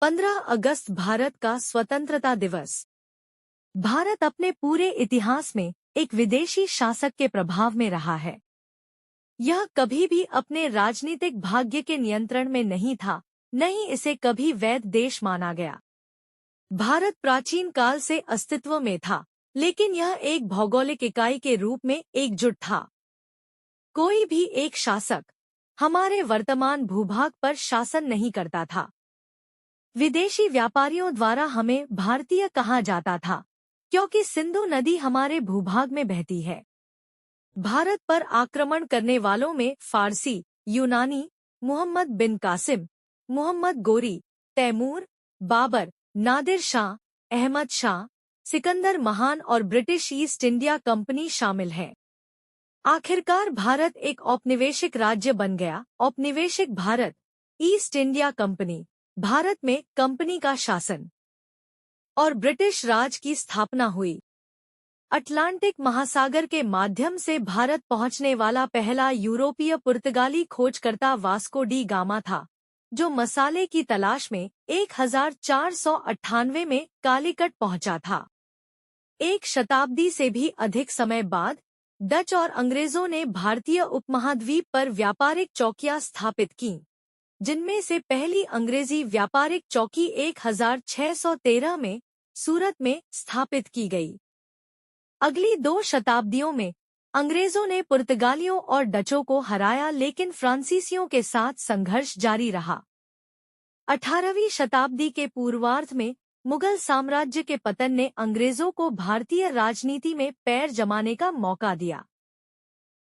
15 अगस्त भारत का स्वतंत्रता दिवस। भारत अपने पूरे इतिहास में एक विदेशी शासक के प्रभाव में रहा है। यह कभी भी अपने राजनीतिक भाग्य के नियंत्रण में नहीं था, न ही इसे कभी वैध देश माना गया। भारत प्राचीन काल से अस्तित्व में था, लेकिन यह एक भौगोलिक इकाई के रूप में एकजुट था। कोई भी एक शासक हमारे वर्तमान भूभाग पर शासन नहीं करता था। विदेशी व्यापारियों द्वारा हमें भारतीय कहा जाता था, क्योंकि सिंधु नदी हमारे भूभाग में बहती है। भारत पर आक्रमण करने वालों में फारसी, यूनानी, मुहम्मद बिन कासिम, मुहम्मद गोरी, तैमूर, बाबर, नादिर शाह, अहमद शाह, सिकंदर महान और ब्रिटिश ईस्ट इंडिया कंपनी शामिल है। आखिरकार भारत एक औपनिवेशिक राज्य बन गया। औपनिवेशिक Bharat, east India company, Bharat में कंपनी का शासन और ब्रिटिश राज की स्थापना हुई। अटलांटिक महासागर के माध्यम से भारत पहुंचने वाला पहला यूरोपीय पुर्तगाली खोजकर्ता वास्को डी गामा था, जो मसाले की तलाश में 1498 में कालीकट पहुंचा था। एक शताब्दी से भी अधिक समय बाद डच और अंग्रेजों ने भारतीय उपमहाद्वीप पर व्यापारिक चौकियां स्थापित कीं, जिनमें से पहली अंग्रेजी व्यापारिक चौकी 1613 में सूरत में स्थापित की गई। अगली 2 शताब्दियों में अंग्रेजों ने पुर्तगालियों और डचों को हराया, लेकिन फ्रांसीसियों के साथ संघर्ष जारी रहा। 18वीं शताब्दी के पूर्वार्ध में मुगल साम्राज्य के पतन ने अंग्रेजों को भारतीय राजनीति में पैर जमाने का मौका दिया।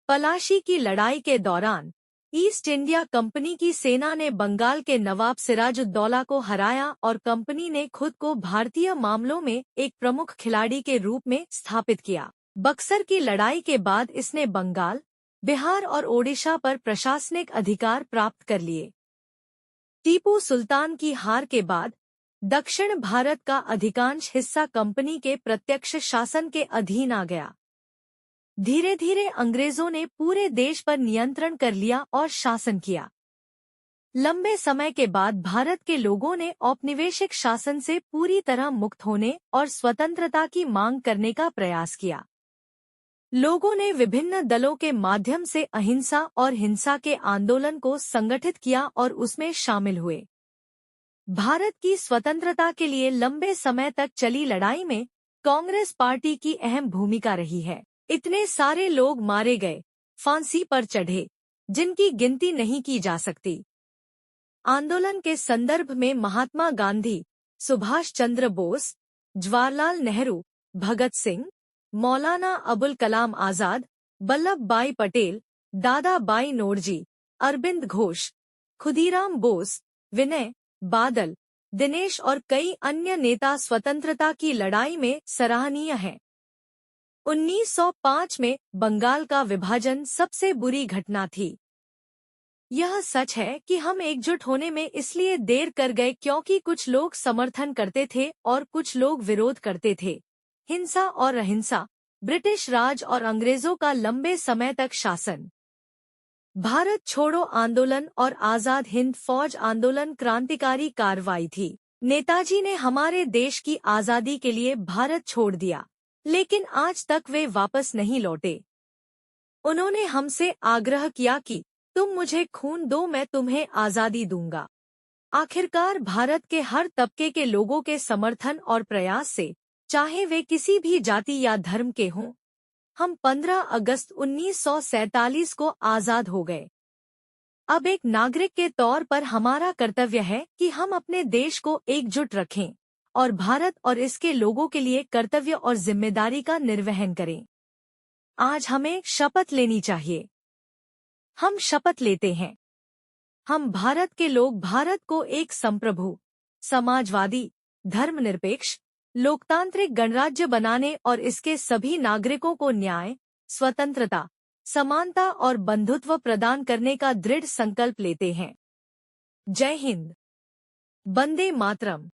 पलाशी की लड़ाई के दौरान ईस्ट इंडिया कंपनी की सेना ने बंगाल के नवाब सिराजुद्दौला को हराया और कंपनी ने खुद को भारतीय मामलों में एक प्रमुख खिलाड़ी के रूप में स्थापित किया। बक्सर की लड़ाई के बाद इसने बंगाल, बिहार और ओडिशा पर प्रशासनिक अधिकार प्राप्त कर लिए। टीपू सुल्तान की हार के बाद दक्षिण भारत का अधिकांश हिस्सा कंपनी के प्रत्यक्ष शासन के अधीन आ गया। धीरे धीरे अंग्रेजों ने पूरे देश पर नियंत्रण कर लिया और शासन किया। लंबे समय के बाद भारत के लोगों ने औपनिवेशिक शासन से पूरी तरह मुक्त होने और स्वतंत्रता की मांग करने का प्रयास किया। लोगों ने विभिन्न दलों के माध्यम से अहिंसा और हिंसा के आंदोलन को संगठित किया और उसमें शामिल हुए। भारत की स्वतंत्रता के लिए लंबे समय तक चली लड़ाई में कांग्रेस पार्टी की अहम भूमिका रही है। इतने सारे लोग मारे गए, फांसी पर चढ़े, जिनकी गिनती नहीं की जा सकती। आंदोलन के संदर्भ में महात्मा गांधी, सुभाष चंद्र बोस, जवाहरलाल नेहरू, भगत सिंह, मौलाना अबुल कलाम आजाद, वल्लभ भाई पटेल, दादा भाई नौरोजी, अरविंद घोष, खुदीराम बोस, विनय, बादल, दिनेश और कई अन्य नेता स्वतंत्रता की लड़ाई में सराहनीय हैं। 1905 में बंगाल का विभाजन सबसे बुरी घटना थी। यह सच है कि हम एकजुट होने में इसलिए देर कर गए क्योंकि कुछ लोग समर्थन करते थे और कुछ लोग विरोध करते थे। हिंसा और अहिंसा, ब्रिटिश राज और अंग्रेजों का लंबे समय तक शासन, भारत छोड़ो आंदोलन और आजाद हिंद फौज आंदोलन क्रांतिकारी कार्रवाई थी। नेताजी ने हमारे देश की आजादी के लिए भारत छोड़ दिया, लेकिन आज तक वे वापस नहीं लौटे। उन्होंने हमसे आग्रह किया कि तुम मुझे खून दो, मैं तुम्हें आजादी दूंगा। आखिरकार भारत के हर तबके के लोगों के समर्थन और प्रयास से, चाहे वे किसी भी जाति या धर्म के हों, हम 15 अगस्त 1947 को आजाद हो गए। अब एक नागरिक के तौर पर हमारा कर्तव्य है कि हम अपने देश को एकजुट रखें और भारत और इसके लोगों के लिए कर्तव्य और जिम्मेदारी का निर्वहन करें। आज हमें शपथ लेनी चाहिए। हम शपथ लेते हैं। हम भारत के लोग भारत को एक संप्रभु, समाजवादी, धर्मनिरपेक्ष, लोकतांत्रिक गणराज्य बनाने और इसके सभी नागरिकों को न्याय, स्वतंत्रता, समानता और बंधुत्व प्रदान करने का दृढ़ संकल्प लेते हैं। जय हिंद। वंदे मातरम।